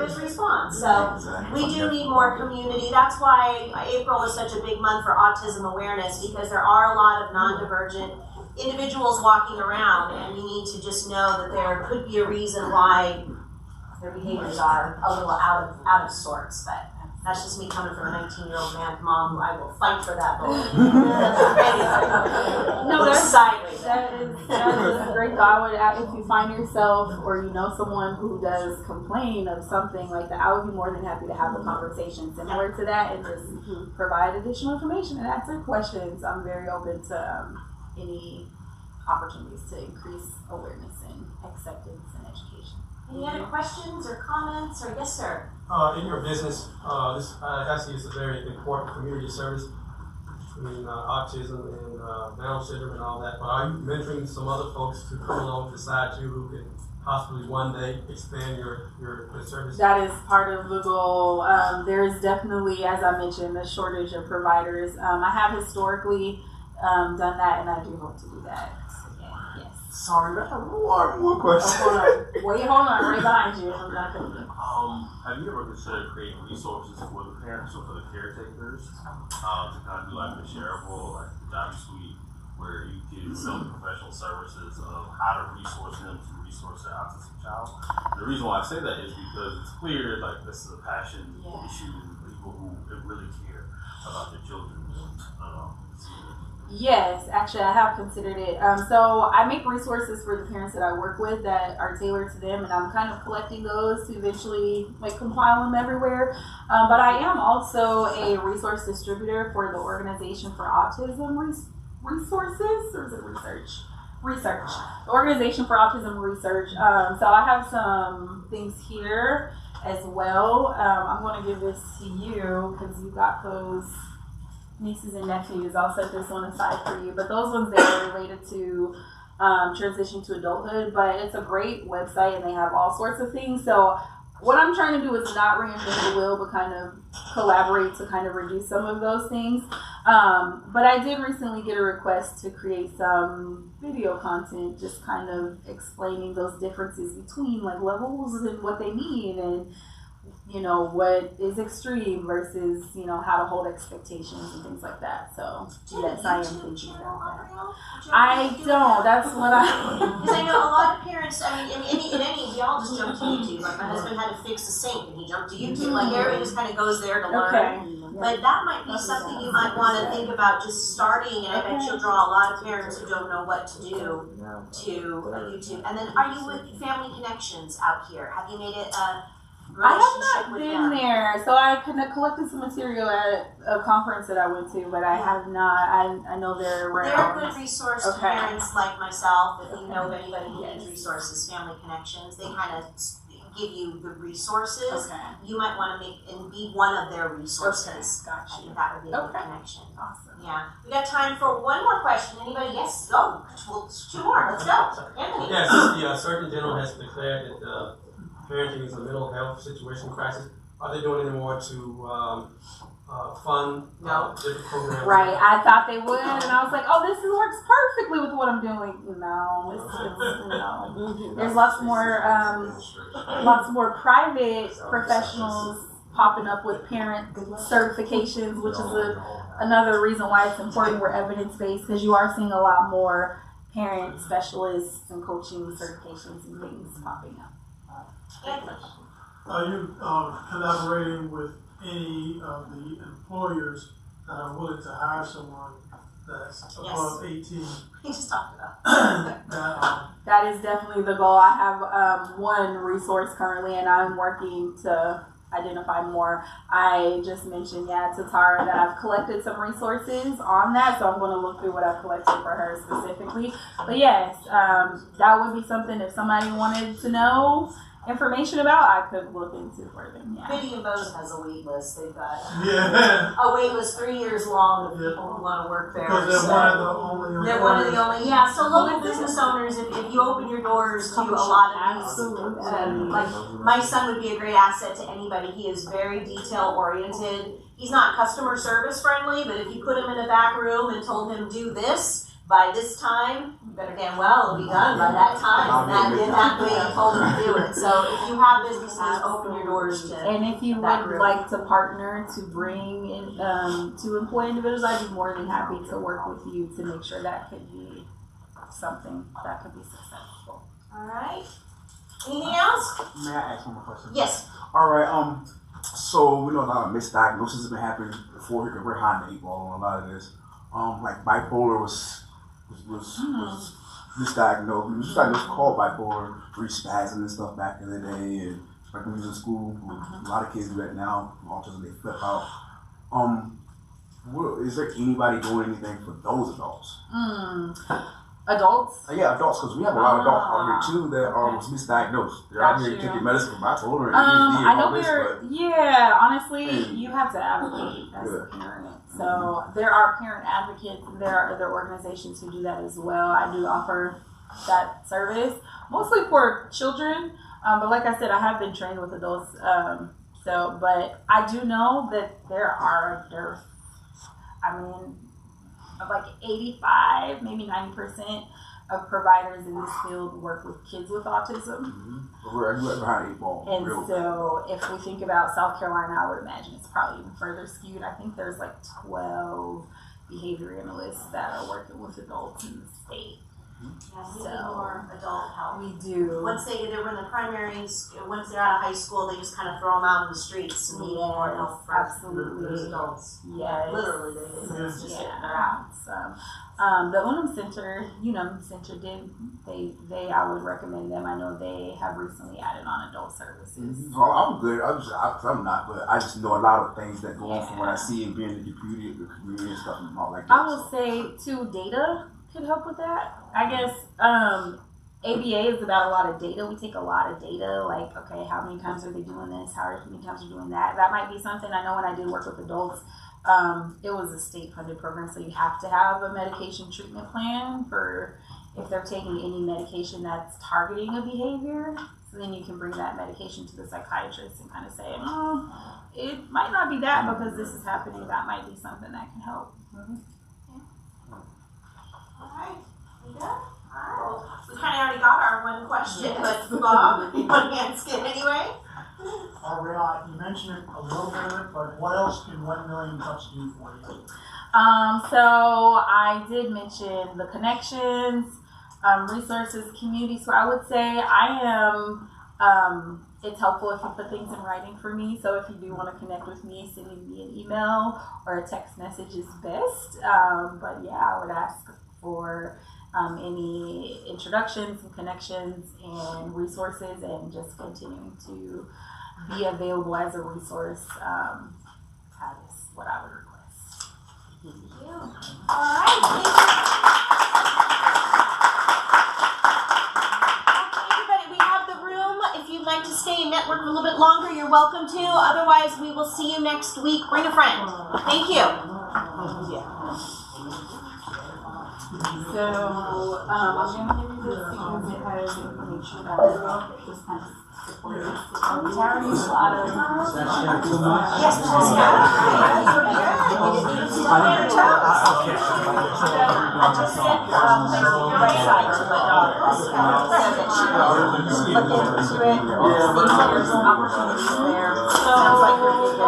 his response. So we do need more community. That's why April is such a big month for autism awareness, because there are a lot of non-divergent individuals walking around, and we need to just know that there could be a reason why their behaviors are a little out of sorts. But that's just me coming from a 19-year-old man's mom who I will fight for that boy. No, that is a great thought. I would add, if you find yourself or you know someone who does complain of something like that, I would be more than happy to have a conversation similar to that and just provide additional information and answer questions. I'm very open to any opportunities to increase awareness and acceptance and education. Any other questions or comments? Or yes, sir. In your business, I see it's a very important community service between autism and Down syndrome and all that. But are you mentoring some other folks to come along beside you who can possibly one day expand your service? That is part of the goal. There is definitely, as I mentioned, a shortage of providers. I have historically done that, and I do hope to do that. Sorry, I have one more question. Hold on, right behind you. I'm not gonna. Have you ever considered creating resources for the parents or for the caretakers to kind of do like a shareable, like the Johnny Suite, where you can sell the professional services of how to resource them to resource their autistic child? The reason why I say that is because it's clear like this is a passion issue for people who really care about their children. Yes, actually, I have considered it. So I make resources for the parents that I work with that are tailored to them, and I'm kind of collecting those to eventually compile them everywhere. But I am also a resource distributor for the Organization for Autism Resources, or is it research? Research. The Organization for Autism Research. So I have some things here as well. I'm going to give this to you because you got those nieces and nephews. I'll set this one aside for you, but those ones there are related to transition to adulthood. But it's a great website, and they have all sorts of things. So what I'm trying to do is not reinvent the wheel, but kind of collaborate to kind of reduce some of those things. But I did recently get a request to create some video content, just kind of explaining those differences between levels and what they mean, and what is extreme versus, how to hold expectations and things like that. So, yes, I am thinking about that. I don't. That's what Because I know a lot of parents, we all just jump to YouTube. Like, my husband had to fix a sink, and he jumped to YouTube. Like, everybody just kind of goes there to learn. Okay. But that might be something you might want to think about just starting, and I bet you'll draw a lot of parents who don't know what to do to YouTube. And then, are you with Family Connections out here? Have you made it I have not been there, so I collected some material at a conference that I went to, but I have not. I know they're around. They're a good resource to parents like myself. If you know of anybody who needs resources, Family Connections, they kind of give you the resources. Okay. You might want to make and be one of their resources. Okay. Gotcha. I think that would be a good connection. Awesome. Yeah. We got time for one more question. Anybody? Yes, go. Well, two more. Let's go. Anthony. Yes, the Surgeon General has declared that parenting is a mental health situation crisis. Are they doing any more to fund different programs? Right. I thought they would, and I was like, "Oh, this works perfectly with what I'm doing." No, no. There's lots more private professionals popping up with parent certifications, which is another reason why it's important we're evidence-based, because you are seeing a lot more parent specialists and coaching certifications and things popping up. Are you collaborating with any of the employers that are willing to hire someone that's above 18? We just talked about. That is definitely the goal. I have one resource currently, and I'm working to identify more. I just mentioned, to Tara that I've collected some resources on that, so I'm going to look through what I've collected for her specifically. But yes, that would be something if somebody wanted to know information about, I could look into for them. Yeah. Biddy and Bose has a wait list. They've got a wait list 3 years long of people who want to work there. Because they're one of the only. They're one of the only. Yeah. So local business owners, if you open your doors to a lot of these, like my son would be a great asset to anybody. He is very detail oriented. He's not customer service friendly, but if you put him in a back room and told him do this by this time, you better damn well it'll be done by that time. And that way you told him to do it. So if you have businesses, open your doors to. And if you would like to partner to bring in, to employ individuals, I'd be more than happy to work with you to make sure that could be something that could be successful. All right. Anything else? May I ask one more question? Yes. All right. So we know a lot of misdiagnoses have been happening before. We're behind the 8 ball on a lot of this. Like bipolar was misdiagnosed. It was misdiagnosed called bipolar, spasm and stuff back in the day, and like when we was in school, a lot of kids do that now. Autism, they flip out. Is there anybody doing anything for those adults? Adults? Yeah, adults, because we have a lot of adults out here too that are misdiagnosed. They're out here taking medicine for bipolar and ADHD and all this, honestly, you have to advocate as a parent. So there are parent advocates, there are other organizations who do that as well. I do offer that service, mostly for children, but like I said, I have been trained with adults. But I do know that there's like 85, maybe 90% of providers in this field work with kids with autism. We're behind 8 ball. And so if we think about South Carolina, I would imagine it's probably even further skewed. I think there's like 12 behavior analysts that are working with adults in the state. Yeah, we need more adult help. We do. Once they're in the primaries, once they're out of high school, they just kind of throw them out in the streets and need more help for those adults. Yes. Literally, they just they're out. The Unum Center, I would recommend them. I know they have recently added on adult services. I'm good. I'm not, but I just know a lot of things that go on from what I see and being in the community and stuff and all like that. I will say too, data could help with that. I guess ABA is about a lot of data. We take a lot of data, like, okay, how many times are they doing this? How many times are they doing that? That might be something. I know when I did work with adults, it was a state-funded program, so you have to have a medication treatment plan for if they're taking any medication that's targeting a behavior. So then you can bring that medication to the psychiatrist and kind of say, it might not be that because this is happening. That might be something that can help. Alright, we good? Alright, well, we kind of already got our one question, but Bob, you want to answer it anyway? Aubrielle, you mentioned it a little bit of it, but what else can 1 million cups do for you? So I did mention the connections, resources, community. So I would say it's helpful if you put things in writing for me. So if you do want to connect with me, sending me an email or a text message is best. But yeah, I would ask for any introductions and connections and resources, and just continuing to be available as a resource. That is what I would request. Thank you. All right. Everybody, we have the room. If you'd like to stay and network a little bit longer, you're welcome to. Otherwise, we will see you next week. Bring a friend. Thank you. So, I'm going to give you this because it has information about this kind of support. Tara needs a lot of... Yes, I'll just send your website to my daughter so that she will look into it, see if there's opportunities there. Sounds like you're getting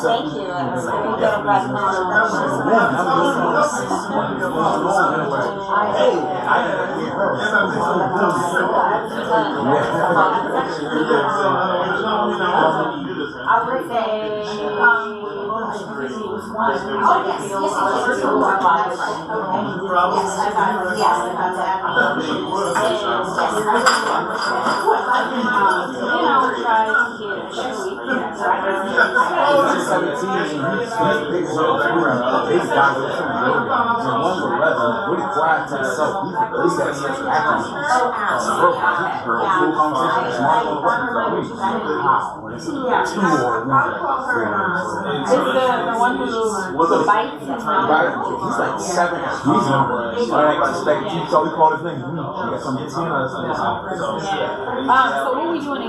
thank you. I would say, really quiet to himself. He got acting. Full conversation. It's the one who bites. He's like 7. He's I expect he called his name. He got some 10 or something. So what we doing in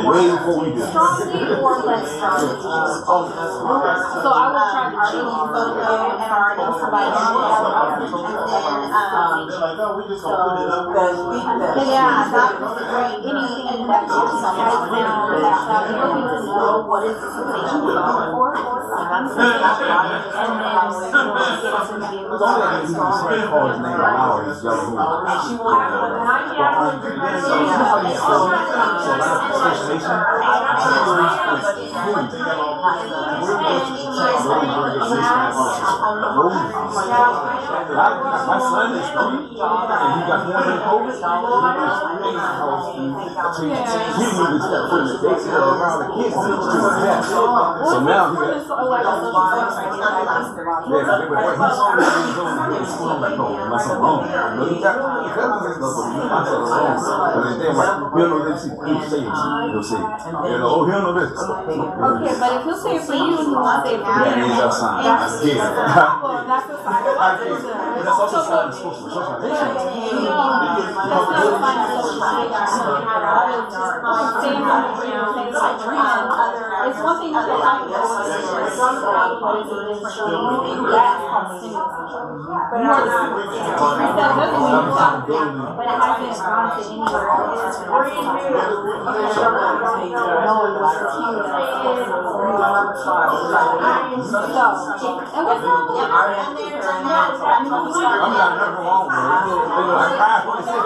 Way before we do. strongly or less strongly? So I would try to argue somebody anything that you know what is the sensation for Call his name out. He's yelling. My son is 3, and he got more than COVID. He didn't even start putting the daycare around the kids. So now he got. Yeah, they were like, he's school. I'm like, no, unless I'm wrong. You know, he got cousins and stuff, but he not so wrong. But then they're like, he'll know this, he'll say it. He'll say it. You know, oh, he'll know this. Okay, but if he'll say it for you, he won't say it for me. That means our sign. Well, that's a sign. That's also a sign of socialization. That's not a sign of socialization. It's one thing to say, I'm going to but it's a different thing. That's called stimulus. But that doesn't mean stop, but it hasn't gone to anywhere else. And what's wrong with I'm not never wrong with it. I cried when I said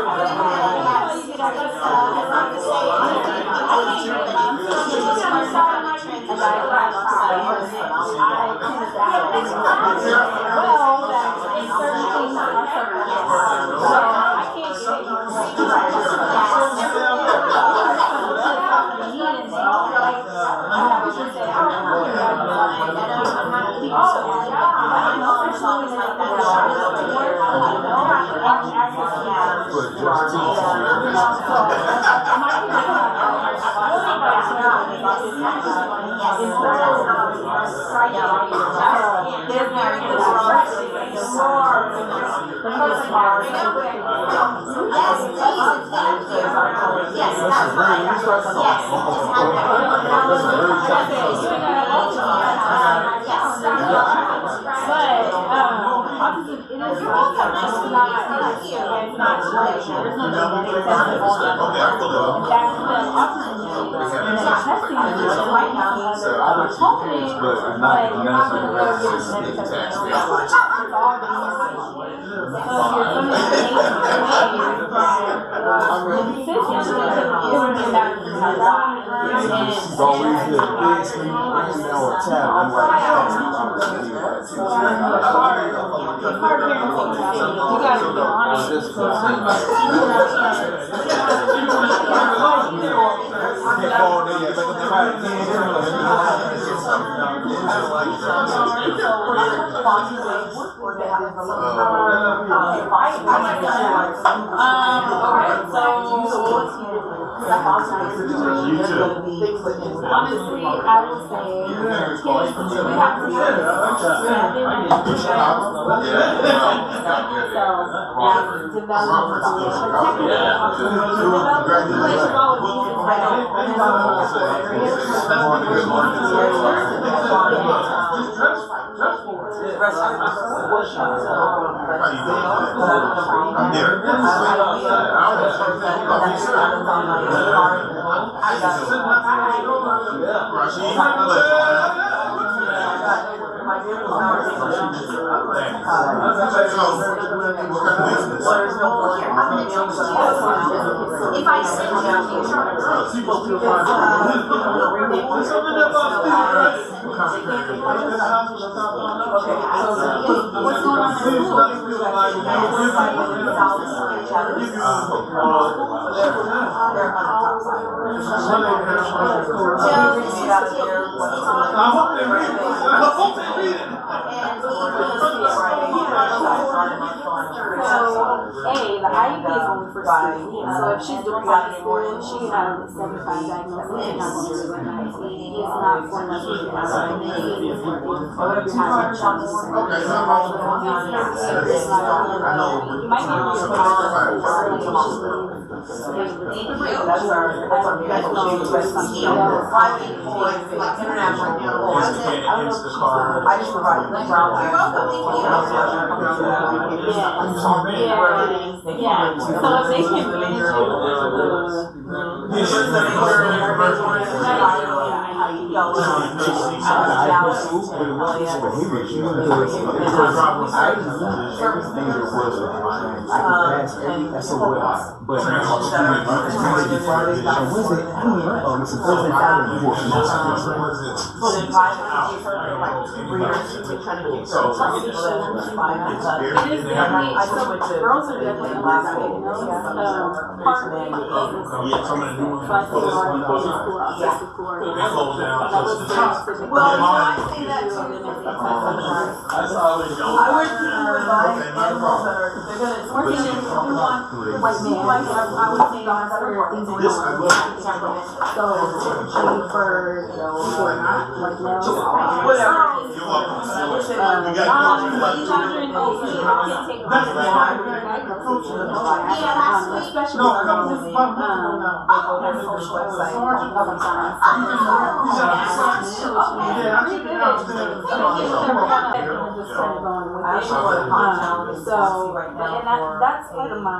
You too. Honestly, I will say kids, we have to If I send you a picture on what's going on in I hope they read it. I hope they read it. The IEP is only for students. So if she's doing fine in school, she can have a 75 diagnosis and not going to do an IEP. It's not for nothing to have an IEP. It's for whatever you have to challenge. You might be able I just provided the ground. Yeah. So if they can manage girls are definitely Well, I see that too. I wish people would buy animals that are, they're gonna, like men, I would say dogs for things that so shade for people who are not like males. whatever. So, and that's part of my